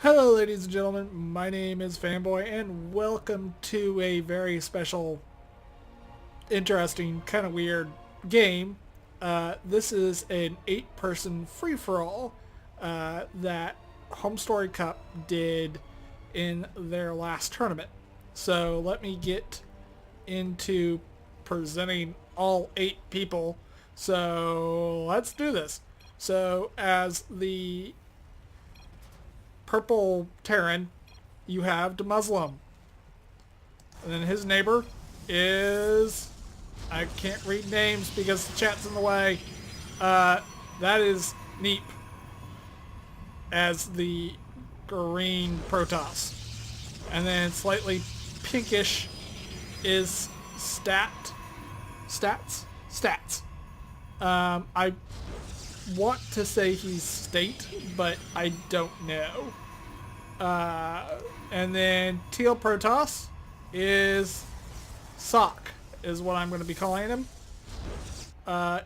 Hello, ladies and gentlemen. My name is Fanboy, and welcome to a very special, interesting, kind of weird game. This is an 8-person free-for-all that Home Story Cup did in their last tournament. So let me get into presenting all 8 people. So let's do this. So as the purple Terran, you have the Muslim. And then his neighbor is... I can't read names because the chat's in the way. That is Neep as the green Protoss. And then slightly pinkish is Stats. I want to say he's State, but I don't know. And then Teal Protoss is Sock, is what I'm going to be calling him.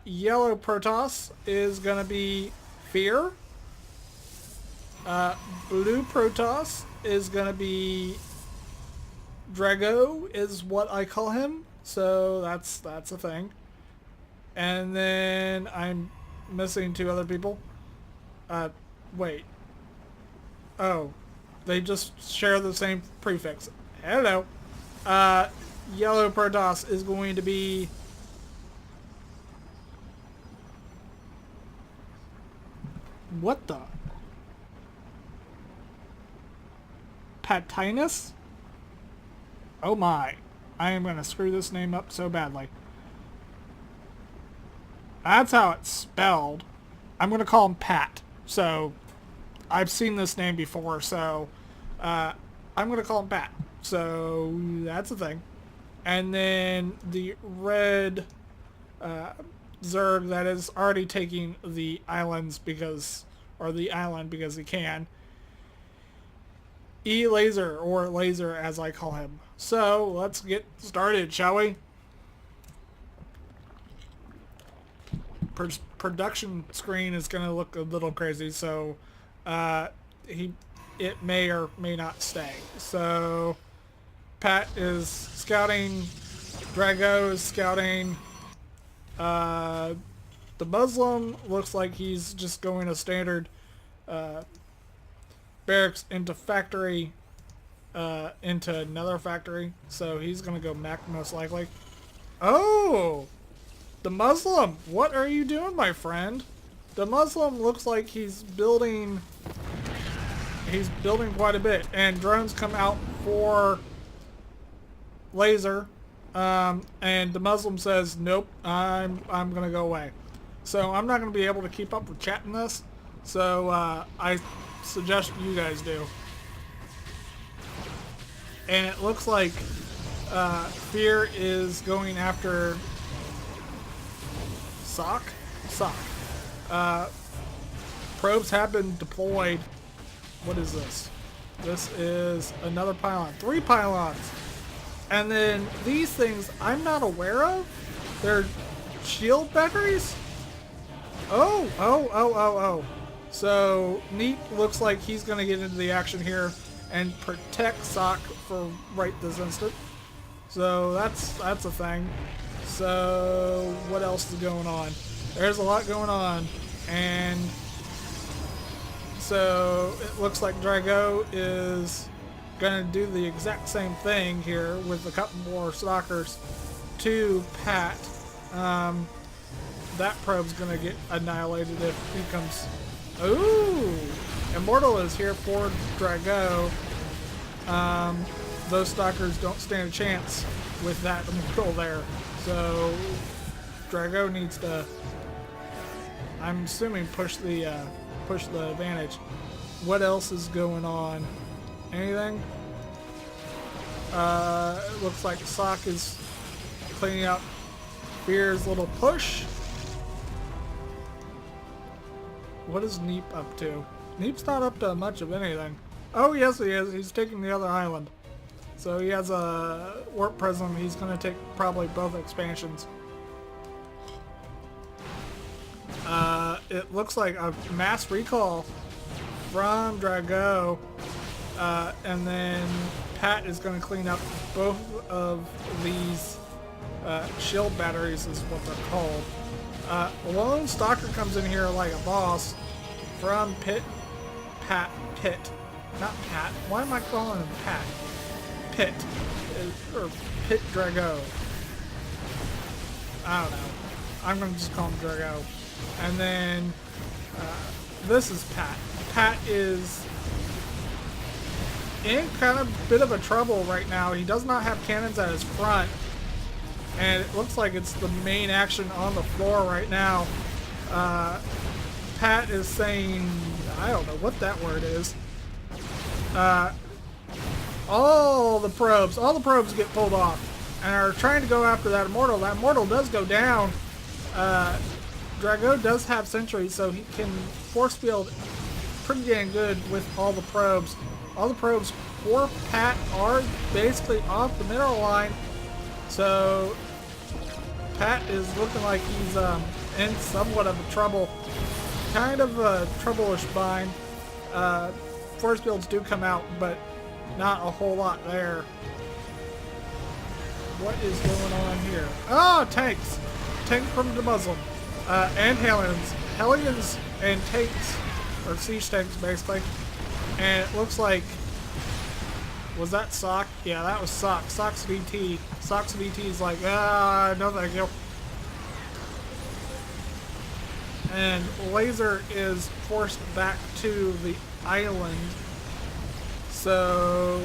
Yellow Protoss is going to be Fear. Blue Protoss is going to be Drago, is what I call him. So that's a thing. And then I'm missing 2 other people. Wait. Oh, they just share the same prefix. Hello. Yellow Protoss is going to be... What the? Patinus? Oh my. I am going to screw this name up so badly. That's how it's spelled. I'm going to call him Pat. So, I've seen this name before, so I'm going to call him Pat. So, that's a thing. And then the red Zerg that is already taking the islands because... or the island because he can. E-Laser, or Laser as I call him. So, let's get started, shall we? Production screen is going to look a little crazy, so it may or may not stay. So Pat is scouting, Drago is scouting. The Muslim looks like he's just going a standard barracks into factory, into another factory. So he's going to go mech most likely. Oh! The Muslim, what are you doing, my friend? The Muslim looks like he's building quite a bit, and drones come out for laser, and the Muslim says, nope, I'm gonna go away. So I'm not gonna be able to keep up with chat in this, so I suggest you guys do. And it looks like Fear is going after Sock? Probes have been deployed. What is this? This is another pylon. 3 pylons. And then these things I'm not aware of. They're shield batteries? Oh. So Neat looks like he's going to get into the action here and protect Sock for right this instant. So that's a thing. So, what else is going on? There's a lot going on, and so it looks like Drago is going to do the exact same thing here with a couple more stalkers to Pat. That probe's going to get annihilated if he comes... Ooh! Immortal is here for Drago. Those stalkers don't stand a chance with that Immortal there. So, Drago needs to, I'm assuming, push the advantage. What else is going on? Anything? It looks like Sock is cleaning up Fear's little push. What is Neep up to? Neep's not up to much of anything. Oh, yes he is. He's taking the other island. So he has a warp prism. He's going to take probably both expansions. It looks like a mass recall from Drago. And then Pat is going to clean up both of these shield batteries is what they're called. Lone Stalker comes in here like a boss from Pit. Not Pat. Why am I calling him Pat? Pit. Or Pit Drago. I don't know. I'm going to just call him Drago. And then this is Pat. Pat is in kind of a bit of a trouble right now. He does not have cannons at his front. And it looks like it's the main action on the floor right now. Pat is saying, I don't know what that word is. All the probes get pulled off and are trying to go after that Immortal. That Immortal does go down. Drago does have Sentry, so he can force field pretty dang good with all the probes. All the probes for Pat are basically off the middle line. So Pat is looking like he's in somewhat of a trouble. Kind of a trouble-ish bind. Force fields do come out, but not a whole lot there. What is going on here? Oh, tanks! Tank from the Muslim. And Hellions. Hellions and tanks, or siege tanks basically. And it looks like, was that Sock? Yeah, that was Sock. Sock's VT. Sock's VT is like, no thank you. And Laser is forced back to the island. So,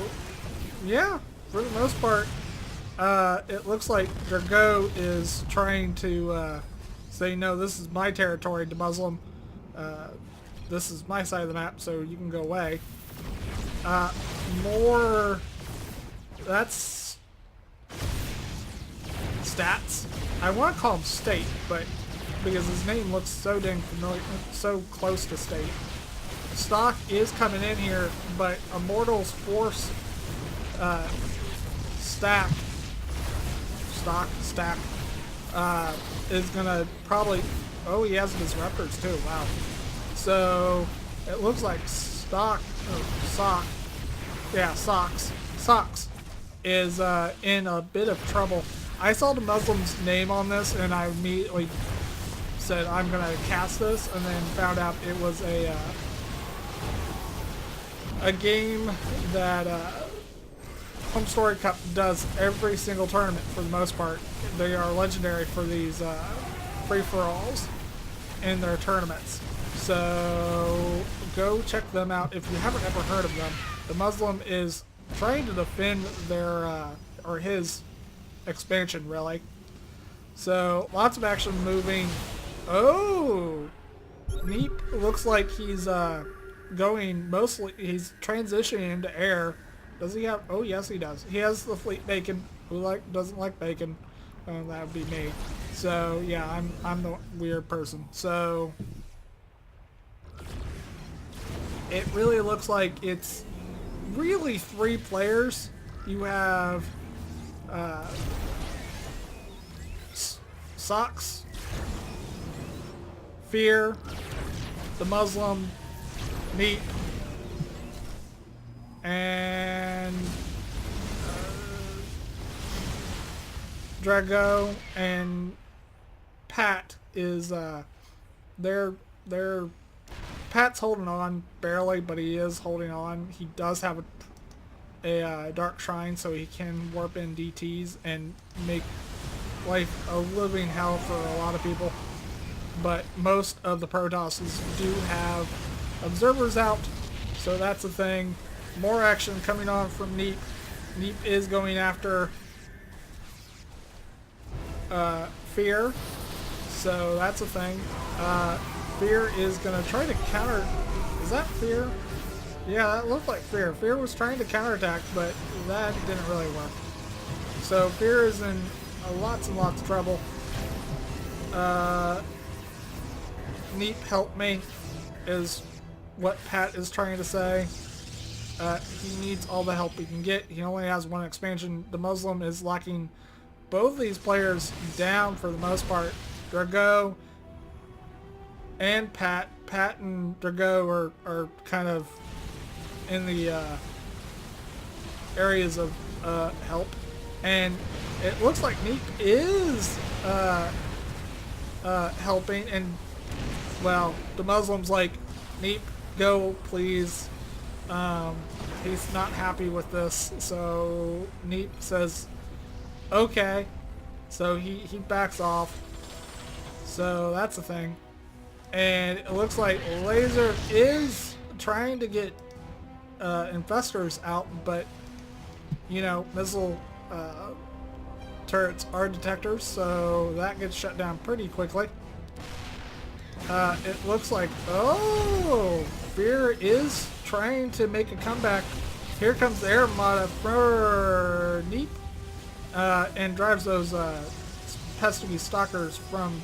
yeah, for the most part, it looks like Drago is trying to say, no, this is my territory to Muslim. This is my side of the map, so you can go away. That's stats. I want to call him state, but because his name looks so dang familiar, so close to state. Stock is coming in here, but Immortal's force stack is gonna probably, oh, he has disruptors too, wow. So it looks like Socks is in a bit of trouble. I saw the Muslim's name on this and I immediately said I'm gonna cast this, and then found out it was a game that Home Story Cup does every single tournament for the most part. They are legendary for these free-for-alls in their tournaments. So go check them out if you haven't ever heard of them. The Muslim is trying to defend their, or his expansion really. So lots of action moving. Oh! Neep looks like he's going mostly, he's transitioning into air. Does he have, oh yes he does. He has the fleet bacon. Who doesn't like bacon? That would be me. So yeah, I'm the weird person. So it really looks like it's really 3 players. You have Socks, Fear, the Muslim, Neep, and Drago, and Pat is Pat's holding on barely, but he is holding on. He does have a Dark Shrine, so he can warp in DTs and make life a living hell for a lot of people. But most of the Protosses do have observers out, so that's a thing. More action coming on from Neep. Neep is going after Fear, so that's a thing. Fear is going to try to counter... Is that Fear? Yeah, that looked like Fear. Fear was trying to counterattack, but that didn't really work. So Fear is in lots and lots of trouble. Neep, help me, is what Pat is trying to say. He needs all the help he can get. He only has one expansion. The Muslim is locking both of these players down for the most part. Drago and Pat and Drago are kind of in the areas of help. And it looks like Neep is helping, and well, the Muslim's like, Neep, go please. He's not happy with this, so Neep says, okay. So he backs off. So that's the thing. And it looks like Laser is trying to get infestors out, but you know, missile turrets are detectors, so that gets shut down pretty quickly. It looks like, oh, Fear is trying to make a comeback. Here comes the Air Armada for Neep, and drives those pesky stalkers from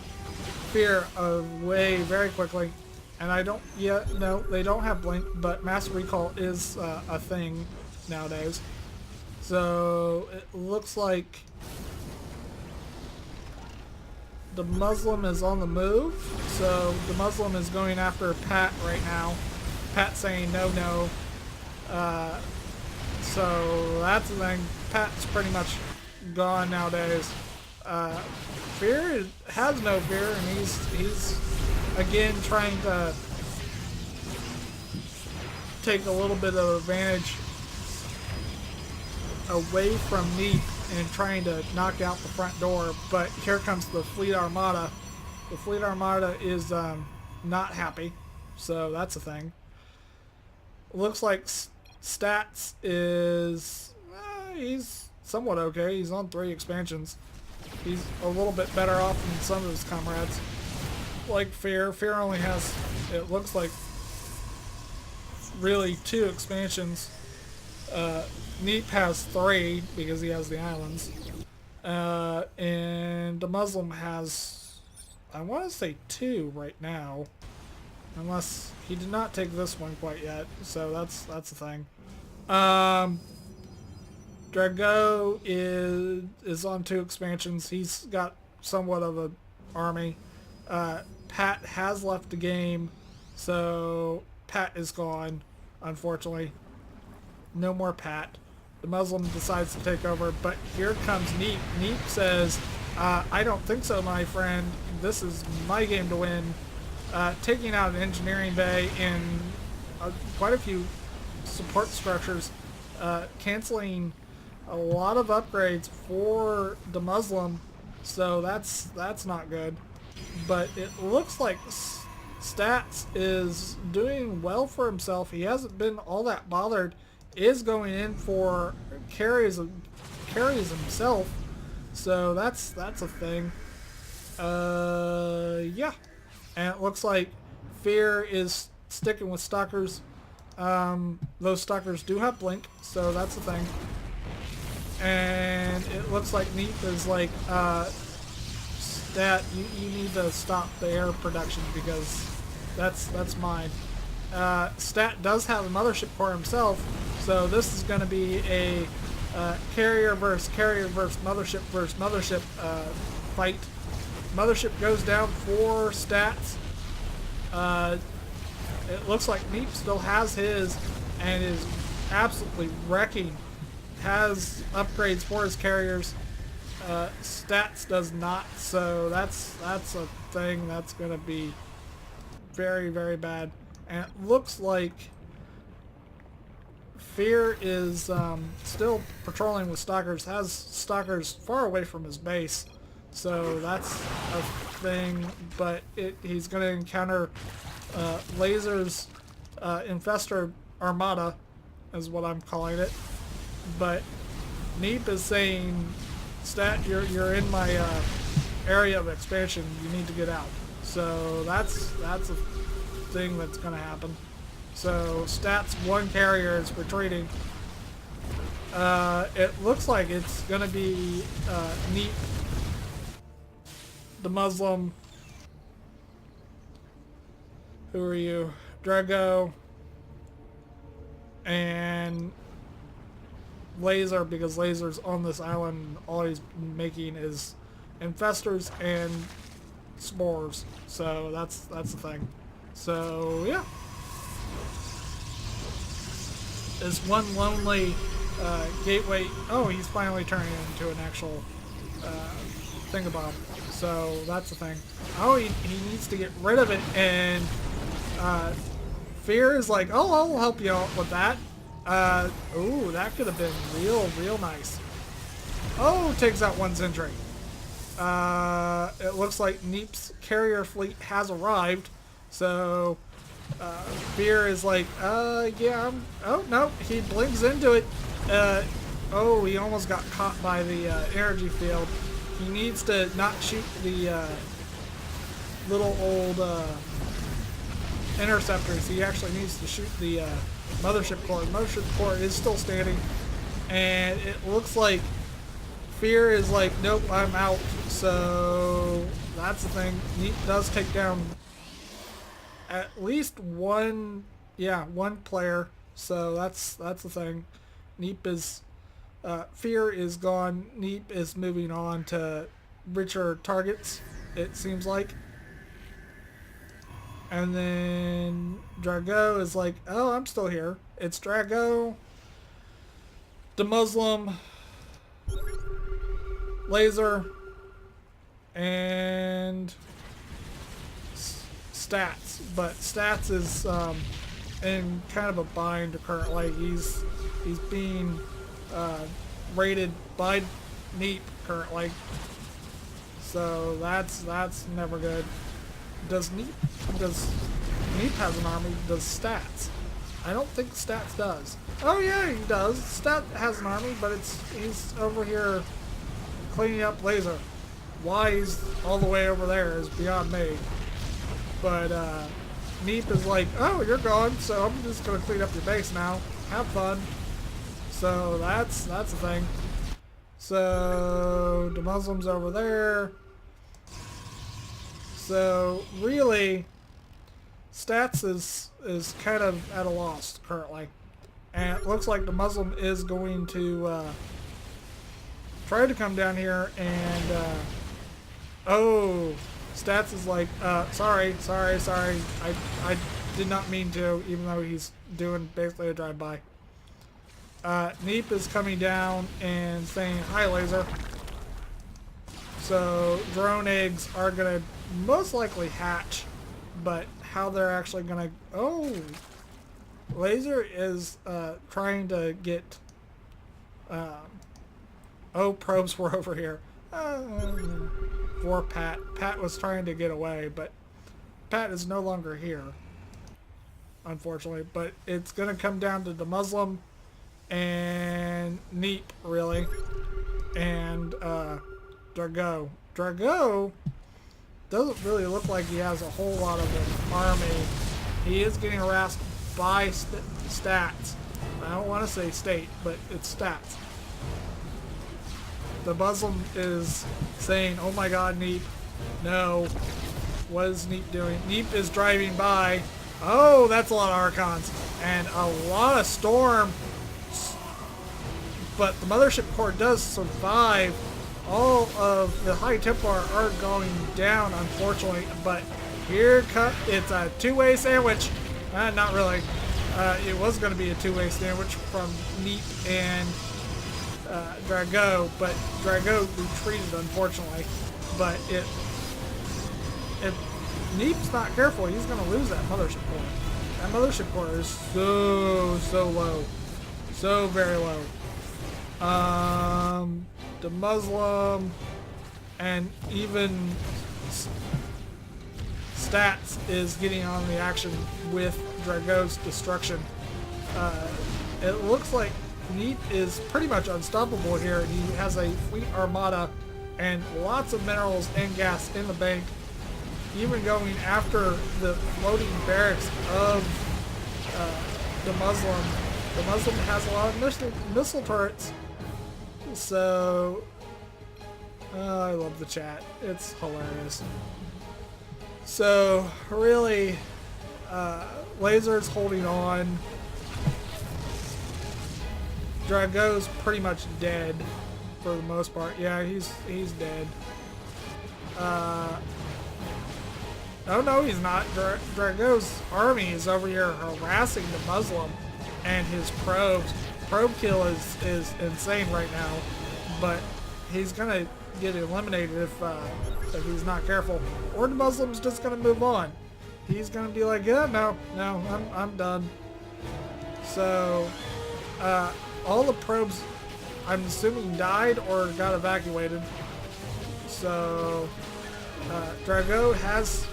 Fear away very quickly. And I don't yet, no, they don't have Blink, but Mass Recall is a thing nowadays. So it looks like the Muslim is on the move. So the Muslim is going after Pat right now. Pat saying no, no. So that's the thing. Pat's pretty much gone nowadays. Fear has no fear, and he's again trying to take a little bit of advantage away from Neep and trying to knock out the front door. But here comes the Fleet Armada. The Fleet Armada is not happy, so that's a thing. Looks like Stats is he's somewhat okay. He's on 3 expansions. He's a little bit better off than some of his comrades. Like Fear. Fear only has, it looks like, really 2 expansions. Neep has 3 because he has the islands. And the Muslim has, I want to say 2 right now. Unless he did not take this one quite yet. So that's the thing. Drago is on 2 expansions. He's got somewhat of an army. Pat has left the game, so Pat is gone, unfortunately. No more Pat. The Muslim decides to take over, but here comes Neep. Neep says, I don't think so, my friend. This is my game to win. Taking out an engineering bay and quite a few support structures, canceling a lot of upgrades for the Muslim, so that's not good. But it looks like Stats is doing well for himself. He hasn't been all that bothered. Is going in for carries himself, so that's a thing. Yeah, and it looks like Fear is sticking with Stalkers. Those Stalkers do have Blink, so that's the thing. And it looks like Neep is like, Stat, you need to stop the air production because that's mine. Stat does have a mothership core himself, so this is going to be a carrier versus mothership fight. Mothership goes down for Stats. It looks like Neep still has his and is absolutely wrecking. Has upgrades for his carriers. Stats does not, so that's a thing that's going to be very, very bad. And it looks like Fear is still patrolling with Stalkers, has Stalkers far away from his base, so that's a thing, but he's going to encounter Laser's Infestor Armada, is what I'm calling it. But Neep is saying, Stat, you're in my area of expansion, you need to get out. So that's a thing that's going to happen. So Stat's 1 carrier is retreating. It looks like it's going to be Neep, the Muslim. Who are you? Drago. And Laser, because Laser's on this island. All he's making is infestors and spores. So that's the thing. So yeah. It's one lonely gateway. Oh, he's finally turning it into an actual thingabomb. So that's the thing. Oh, he needs to get rid of it, and Fear is like, oh, I'll help you out with that. Ooh, that could have been real nice. Oh, takes out one sentry. It looks like Neep's carrier fleet has arrived. So, Fear is like, yeah, oh, no, he blinks into it. Oh, he almost got caught by the energy field. He needs to not shoot the little old interceptors. He actually needs to shoot the mothership core. The mothership core is still standing, and it looks like Fear is like, nope, I'm out. So that's the thing. Neep does take down at least one player. So that's the thing. Neep is Fear is gone. Neep is moving on to richer targets, it seems like. And then Drago is like, oh, I'm still here. It's Drago, the Muslim, Laser, and Stats. But Stats is in kind of a bind currently. He's being rated by Neep currently. So that's never good. Does Neep has an army? Does Stats? I don't think Stats does. Oh yeah, he does. Stat has an army, but he's over here cleaning up Laser. Why he's all the way over there is beyond me. But Neep is like, oh, you're gone, so I'm just gonna clean up your base now. Have fun. So that's the thing. So the Muslims over there. So really, Stats is kind of at a loss currently, and it looks like the Muslim is going to try to come down here and oh, Stats is like, sorry, I did not mean to, even though he's doing basically a drive-by. Neep is coming down and saying, hi, Laser. So drone eggs are going to most likely hatch, but how they're actually going to... Oh! Laser is trying to get... oh, probes were over here. For Pat. Pat was trying to get away, but Pat is no longer here, unfortunately. But it's going to come down to the Muslim and Neep, really, and Drago. Drago doesn't really look like he has a whole lot of an army. He is getting harassed by Stats. I don't want to say state, but it's Stats. The Muslim is saying, oh my god, Neep, no. What is Neep doing? Neep is driving by. Oh, that's a lot of Archons. And a lot of Storm. But the Mothership Core does survive. All of the High Templar are going down, unfortunately. But here comes, it's a two-way sandwich. Not really. It was going to be a two-way sandwich from Neep and Drago, but Drago retreated, unfortunately. But if Neep's not careful, he's going to lose that Mothership Core. That Mothership Core is so low. So very low. The Muslim and even Stats is getting on the action with Drago's destruction. It looks like Neep is pretty much unstoppable here. He has a fleet armada and lots of minerals and gas in the bank, even going after the floating barracks of the Muslim. The Muslim has a lot of missile turrets. So, I love the chat. It's hilarious. So, really, Laser's holding on. Drago's pretty much dead for the most part. Yeah, he's dead. Oh no, he's not. Drago's army is over here harassing the Muslim and his probes. probe kill is insane right now, but he's gonna get eliminated if he's not careful. Or the Muslim's just gonna move on. He's gonna be like, yeah, no, I'm done. So, all the probes, I'm assuming, died or got evacuated. So, Drago has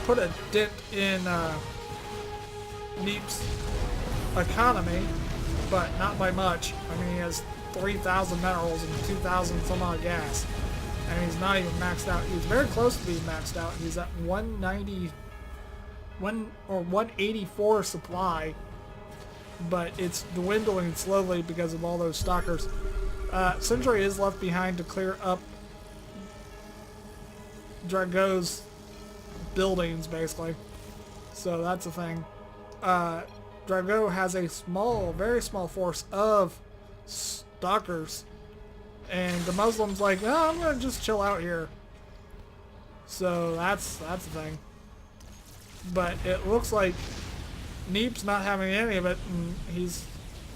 put a dent in Neep's economy, but not by much. I mean, he has 3,000 minerals and 2,000 some odd gas, and he's not even maxed out. He's very close to being maxed out. He's at 184 supply, but it's dwindling slowly because of all those stalkers. Sentry is left behind to clear up Drago's buildings, basically. So that's the thing. Drago has a very small force of stalkers, and the Muslim's like, oh, I'm gonna just chill out here. So that's the thing. But it looks like Neep's not having any of it, and he's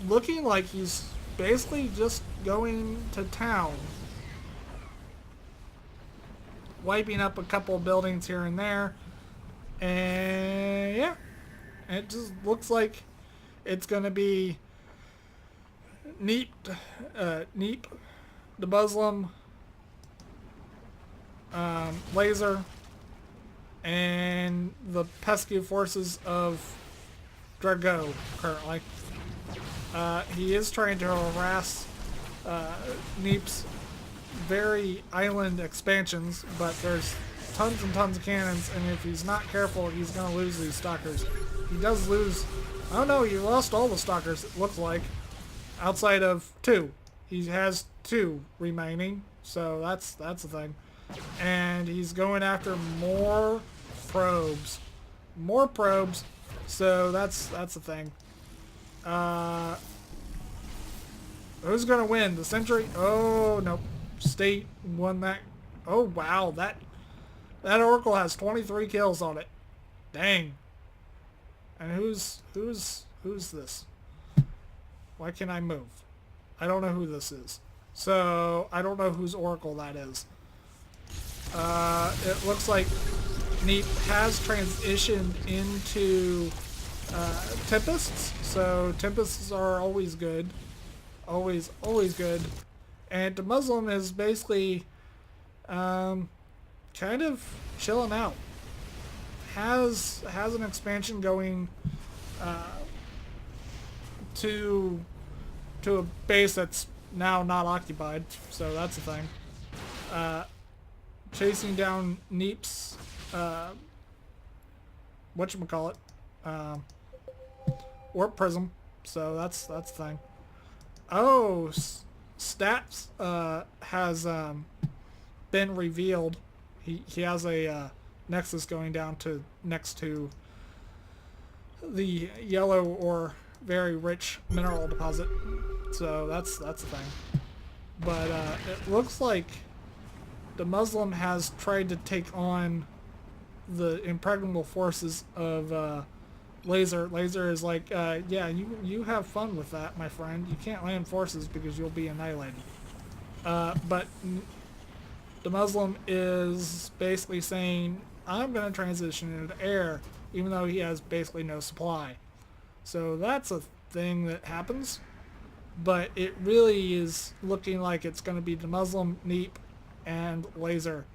looking like he's basically just going to town, wiping up a couple of buildings here and there, and yeah, it just looks like it's gonna be Neep, the Muslim, Laser, and the pesky forces of Drago currently. He is trying to harass Neep's very island expansions, but there's tons and tons of cannons, and if he's not careful, he's going to lose these stalkers. He does lose... Oh no, he lost all the stalkers, it looks like. Outside of 2. He has 2 remaining, so that's the thing. And he's going after more probes. More probes, so that's the thing. Who's gonna win? The Sentry? Oh, nope. State won that. Oh, wow. That Oracle has 23 kills on it. Dang. And who's this? Why can't I move? I don't know who this is. So, I don't know whose Oracle that is. It looks like Neep has transitioned into Tempests. So, Tempests are always good. Always good. And the Muslim is basically kind of chilling out. Has an expansion going to a base that's now not occupied, so that's the thing. Chasing down Neep's whatchamacallit, Warp Prism, so that's the thing. Oh, Stats has been revealed. He has a Nexus going down to next to the yellow or very rich mineral deposit. So that's the thing. But it looks like the Muslim has tried to take on the impregnable forces of Laser. Laser is like, yeah, you have fun with that, my friend. You can't land forces because you'll be annihilated. But the Muslim is basically saying, I'm going to transition into air, even though he has basically no supply. So that's a thing that happens. But it really is looking like it's going to be the Muslim, Neep, and Laser.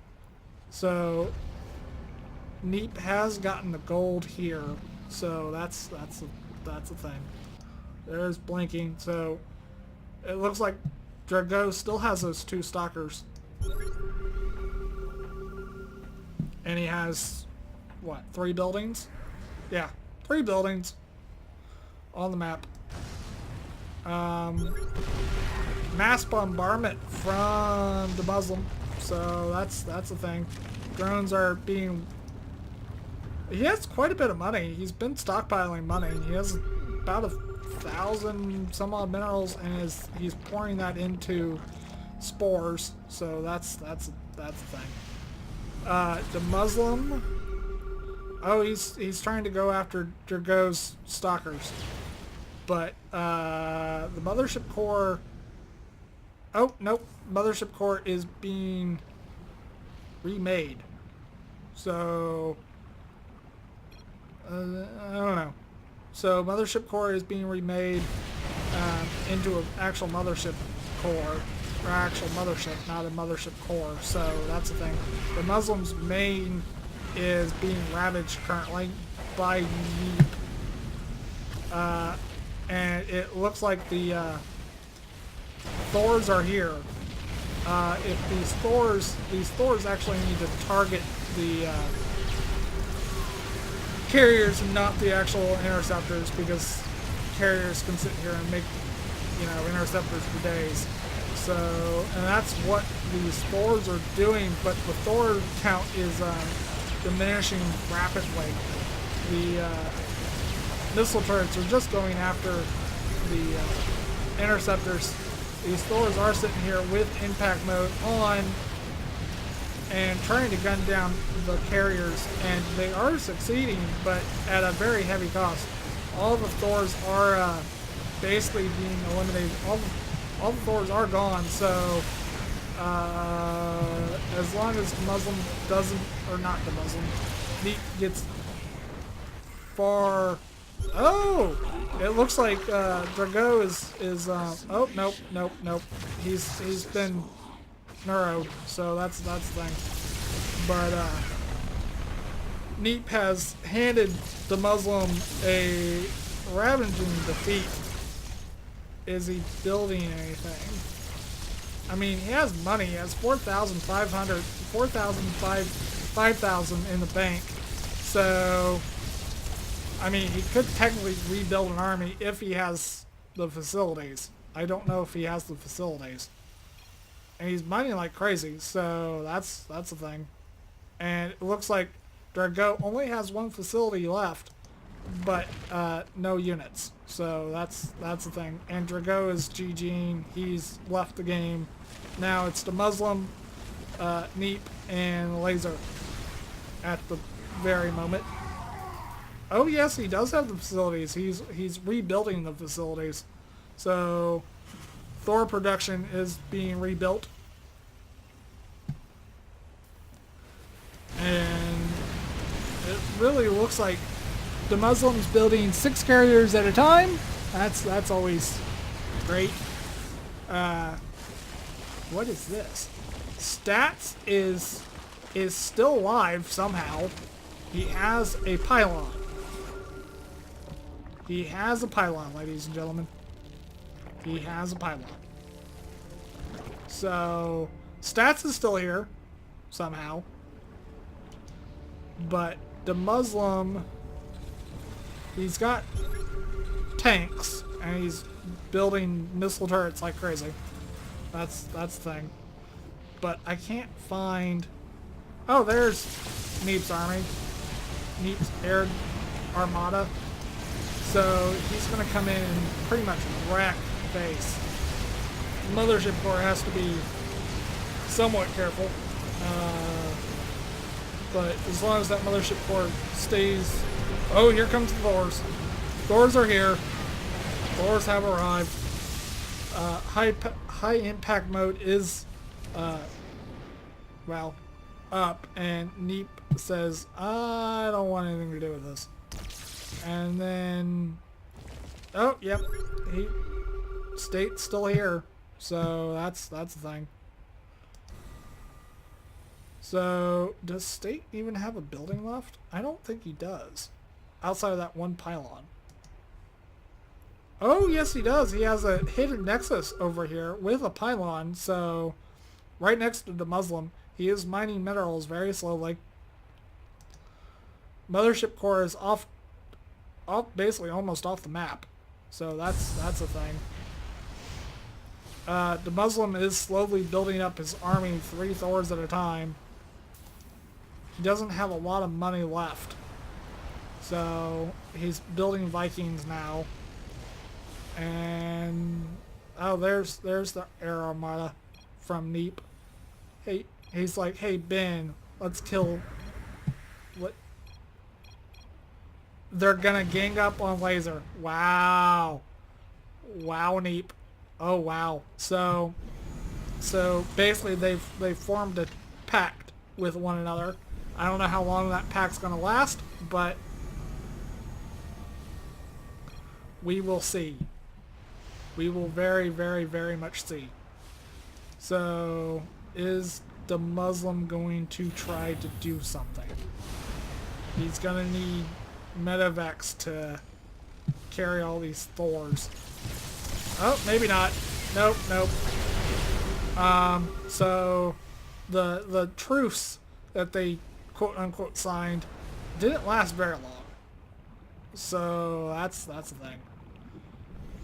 So Neep has gotten the gold here. So that's the thing. There's blinking. So it looks like Drago still has those 2 stalkers. And he has, what, 3 buildings? Yeah, 3 buildings on the map. Mass bombardment from the Muslim. So that's the thing. Drones are being... He has quite a bit of money. He's been stockpiling money. He has about 1,000 some odd minerals, and he's pouring that into spores. So that's the thing. The Muslim. Oh, he's trying to go after Drago's stalkers. But the mothership core... Oh, nope. Mothership core is being remade. So... I don't know. So mothership core is being remade into an actual mothership core. Or actual mothership, not a mothership core. So that's the thing. The Muslim's main is being ravaged currently by Neep. And it looks like the Thors are here. If these Thors actually need to target the carriers and not the actual interceptors, because carriers can sit here and make, interceptors for days. So, and that's what these Thors are doing, but the Thor count is diminishing rapidly. The missile turrets are just going after the interceptors. These Thors are sitting here with impact mode on and trying to gun down the carriers, and they are succeeding, but at a very heavy cost. All the Thors are basically being eliminated. All the Thors are gone, so as long as the Muslim doesn't, or not the Muslim, Neep gets far... Oh! It looks like Drago is oh, nope. He's been neuroed, so that's the thing. But Neep has handed the Muslim a ravaging defeat. Is he building anything? I mean, he has money. He has 5,000 in the bank. So, I mean, he could technically rebuild an army if he has the facilities. I don't know if he has the facilities. And he's mining like crazy, so that's the thing. And it looks like Drago only has one facility left, but no units. So that's the thing. And Drago is GG'ing. He's left the game. Now it's the Muslim, Neep, and Laser at the very moment. Oh yes, he does have the facilities. He's rebuilding the facilities. So Thor production is being rebuilt. And it really looks like the Muslims building 6 carriers at a time. That's always great. What is this? Stats is still alive somehow. He has a pylon. He has a pylon, ladies and gentlemen. He has a pylon. So Stats is still here somehow. But the Muslim, he's got tanks and he's building missile turrets like crazy. That's the thing. But I can't find... Oh, there's Neep's army. Neep's air armada. So he's going to come in and pretty much wreck base. Mothership core has to be somewhat careful. But as long as that mothership core stays... Oh, here comes the Thors. Thors are here. Thors have arrived. High impact mode is, well, up, and Neep says, I don't want anything to do with this. And then, oh, yep, State's still here, so that's the thing. So, does State even have a building left? I don't think he does, outside of that one pylon. Oh, yes, he does. He has a hidden nexus over here with a pylon, so right next to the Muslim. He is mining minerals very slowly. Mothership core is off basically almost off the map. So that's a thing. The Muslim is slowly building up his army 3 Thors at a time. He doesn't have a lot of money left. So he's building Vikings now. And oh, there's the air armada from Neep. Hey, he's like, hey Ben, let's kill. What? They're gonna gang up on Laser. Wow, Wow, Neep. Oh wow. So basically they've formed a pact with one another. I don't know how long that pact's gonna last, but we will see. We will very, very, very much see. So is the Muslim going to try to do something? He's gonna need Medivacs to carry all these Thors. Oh, maybe not. Nope, nope. So the truce that they quote unquote signed didn't last very long. So that's the thing.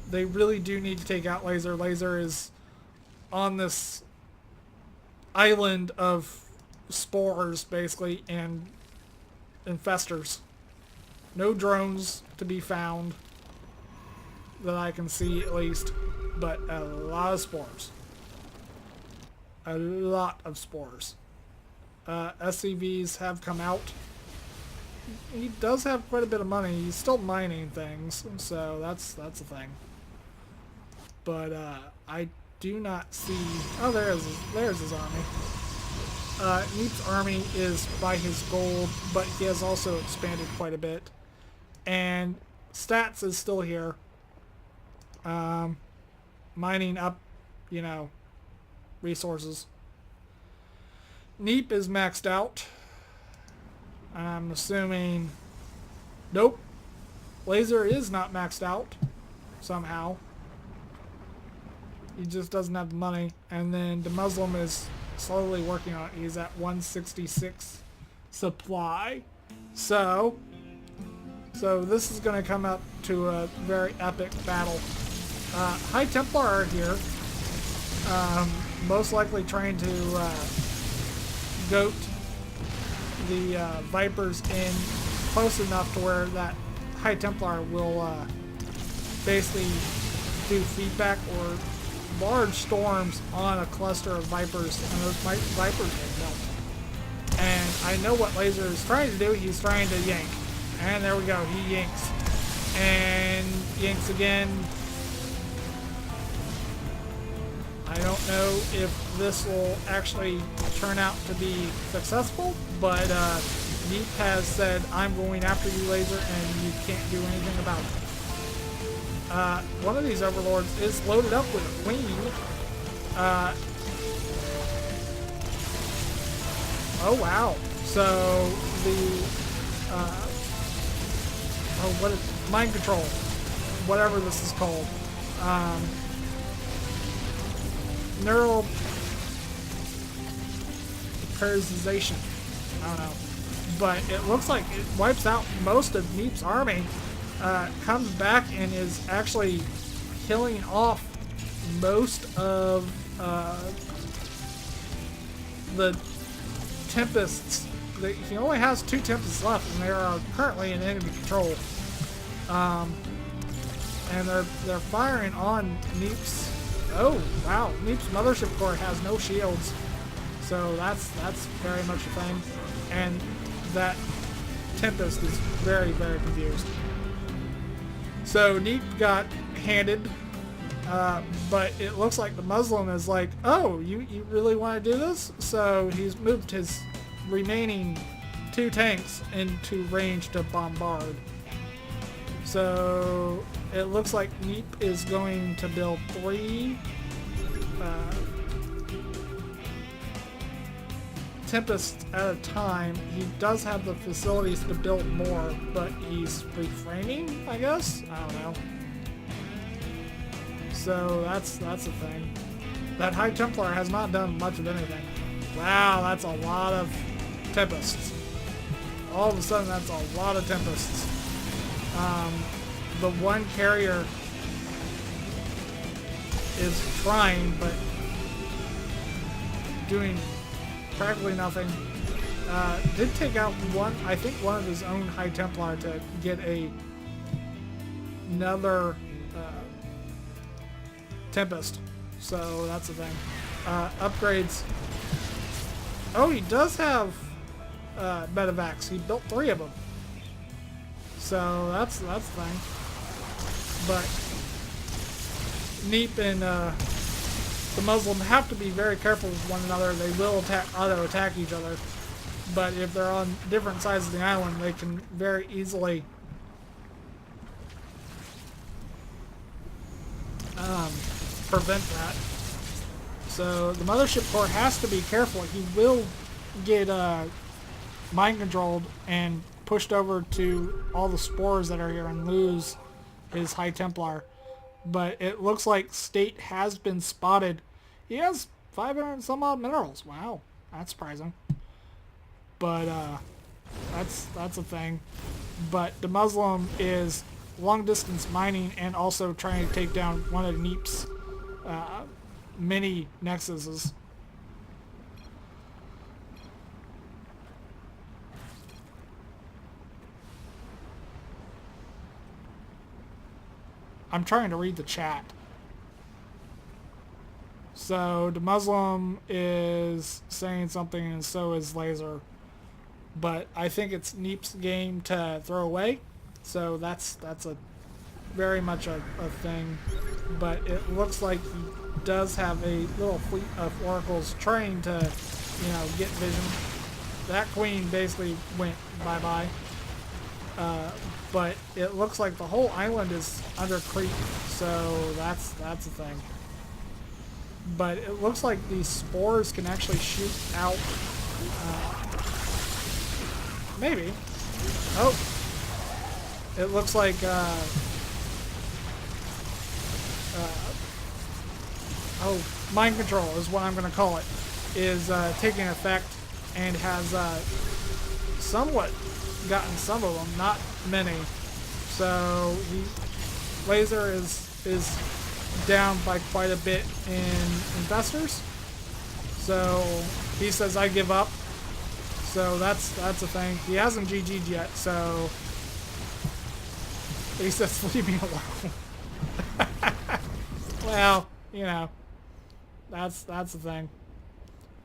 They really do need to take out Laser. Laser is on this island of spores basically and infestors. No drones to be found that I can see at least, but a lot of spores. A lot of spores. SCVs have come out. He does have quite a bit of money. He's still mining things, so that's the thing. But I do not see. Oh, there's his army. Neep's army is by his gold, but he has also expanded quite a bit. And Stats is still here. Mining up, you know, resources. Neep is maxed out. I'm assuming... Nope. Laser is not maxed out. Somehow. He just doesn't have the money. And then the Muslim is slowly working on it. He's at 166 supply. So this is going to come up to a very epic battle. High Templar are here. Most likely trying to goat the Vipers in close enough to where that High Templar will basically do feedback or large storms on a cluster of Vipers, and those Vipers will melt. And I know what Laser is trying to do. He's trying to yank. And there we go. He yanks. And yanks again. I don't know if this will actually turn out to be successful, but Neep has said, I'm going after you, Laser, and you can't do anything about it. One of these Overlords is loaded up with a Queen. Oh, wow. So, what is mind control, whatever this is called. Neural parasitization. I don't know. But it looks like it wipes out most of Neep's army. Comes back and is actually killing off most of the Tempests. He only has 2 Tempests left, and they are currently in enemy control. And they're firing on Neep's. Oh wow! Neep's mothership core has no shields, so that's very much a thing. And that Tempest is very, very confused. So Neep got handed, but it looks like the Muslim is like, oh, you really want to do this? So he's moved his remaining 2 tanks into range to bombard. So it looks like Neep is going to build 3 Tempests at a time. He does have the facilities to build more, but he's refraining, I guess? I don't know. So that's the thing. That High Templar has not done much of anything. Wow, that's a lot of Tempests. All of a sudden, that's a lot of Tempests. The one carrier is trying, but doing practically nothing. Did take out I think one of his own High Templar to get another Tempest. So that's the thing. Upgrades. Oh, he does have Medivacs. He built 3 of them. So that's the thing. But Neep and the Muslim have to be very careful with one another. They will auto-attack each other. But if they're on different sides of the island, they can very easily prevent that. So the Mothership Core has to be careful. He will get mind controlled and pushed over to all the spores that are here and lose his High Templar. But it looks like State has been spotted. He has 500 and some odd minerals. Wow, that's surprising. But that's a thing. But the Muslim is long distance mining and also trying to take down one of Neep's mini nexuses. I'm trying to read the chat. So the Muslim is saying something and so is Laser. But I think it's Neep's game to throw away. So that's a very much a thing. But it looks like he does have a little fleet of oracles trying to, get vision. That queen basically went bye-bye. But it looks like the whole island is under creep, so that's a thing. But it looks like these spores can actually shoot out. Maybe. Oh. It looks like mind control is what I'm going to call it, is taking effect and has somewhat gotten some of them, not many. So Laser is down by quite a bit in investors. So he says, I give up. So that's a thing. He hasn't GG'd yet, so he says, leave me alone. Well, that's the thing.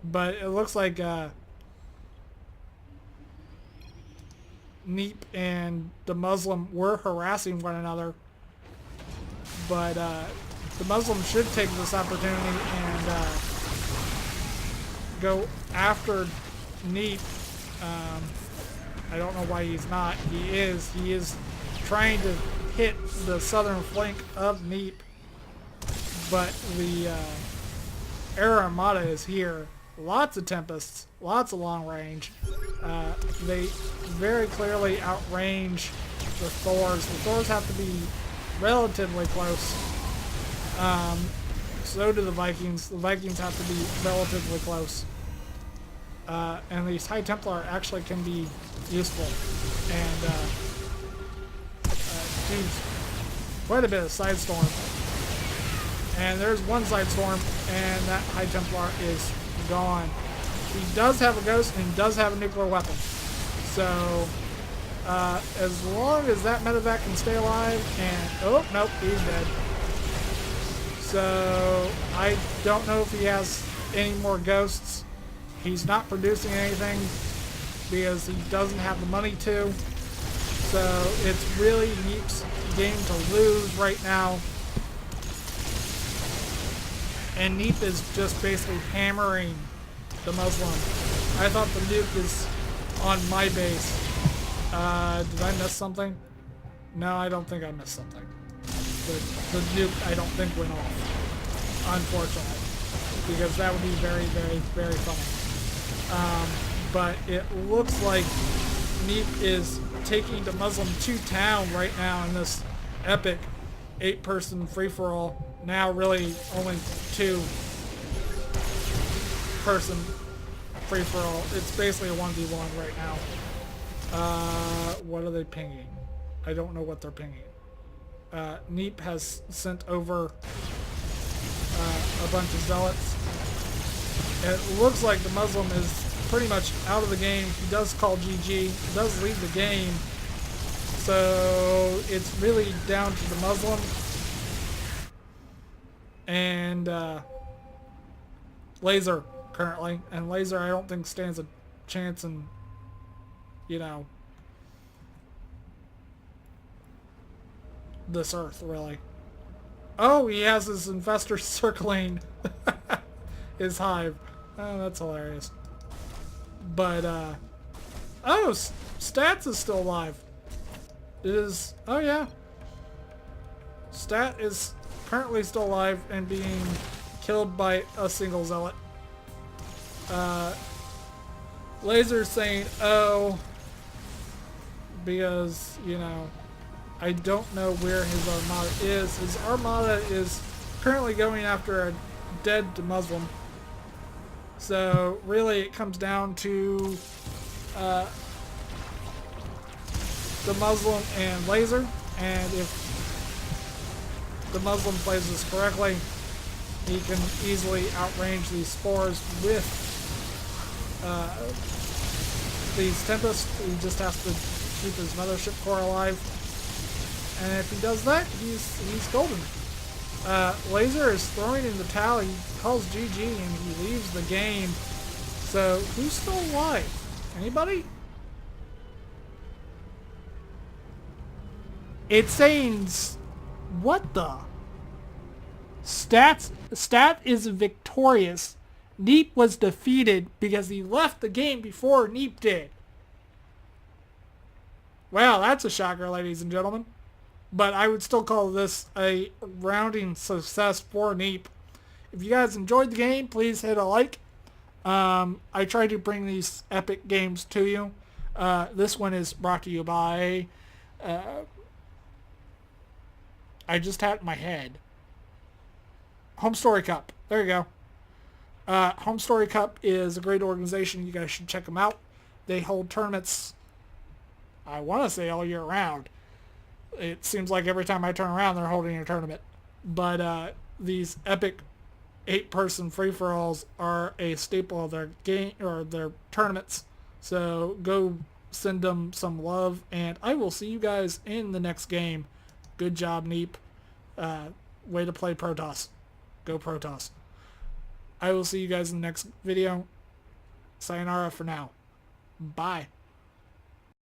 But it looks like Neep and the Muslim were harassing one another, but the Muslim should take this opportunity and go after Neep. I don't know why he's not. He is trying to hit the southern flank of Neep, but the Air Armada is here. Lots of Tempests, lots of long range. They very clearly outrange the Thors. The Thors have to be relatively close. So do the Vikings. The Vikings have to be relatively close. And these High Templar actually can be useful. And geez, quite a bit of Side Storm. And there's one Side Storm, and that High Templar is gone. He does have a ghost and he does have a nuclear weapon. So as long as that medevac can stay alive and oh nope, he's dead. So I don't know if he has any more ghosts. He's not producing anything because he doesn't have the money to. So it's really Neep's game to lose right now. And Neep is just basically hammering the Muslim. I thought the nuke is on my base. Did I miss something? No, I don't think I missed something. The nuke, I don't think, went off. Unfortunately. Because that would be very, very, very funny. But it looks like Neep is taking the Muslim to town right now in this epic 8-person free-for-all. Now really only 2-person free-for-all. It's basically a 1v1 right now. What are they pinging? I don't know what they're pinging. Neep has sent over a bunch of zealots. It looks like the Muslim is pretty much out of the game. He does call GG. He does leave the game. So it's really down to the Muslim. And Laser currently. And Laser I don't think stands a chance in, this Earth, really. Oh, he has his investor circling his hive. Oh, that's hilarious. But, oh, Stats is still alive. It is, oh yeah. Stat is currently still alive and being killed by a single zealot. Laser's saying, oh, because, you know, I don't know where his armada is. His armada is currently going after a dead Muslim. So really it comes down to the Muslim and Laser, and if the Muslim plays this correctly, he can easily outrange these spores with these Tempests. He just has to keep his Mothership Core alive, and if he does that, he's golden. Laser is throwing in the towel. He calls GG and he leaves the game. So who's still alive? Anybody? It's saying, what the? Stat is victorious. Neep was defeated because he left the game before Neep did. Well, that's a shocker, ladies and gentlemen. But I would still call this a rounding success for Neep. If you guys enjoyed the game, please hit a like. I try to bring these epic games to you. This one is brought to you by... I just had it in my head. Home Story Cup. There you go. Home Story Cup is a great organization. You guys should check them out. They hold tournaments, I want to say, all year round. It seems like every time I turn around, they're holding a tournament. But these epic 8-person free-for-alls are a staple of their game or their tournaments. So go send them some love, and I will see you guys in the next game. Good job, Neep. Way to play Protoss. Go Protoss. I will see you guys in the next video. Sayonara for now. Bye.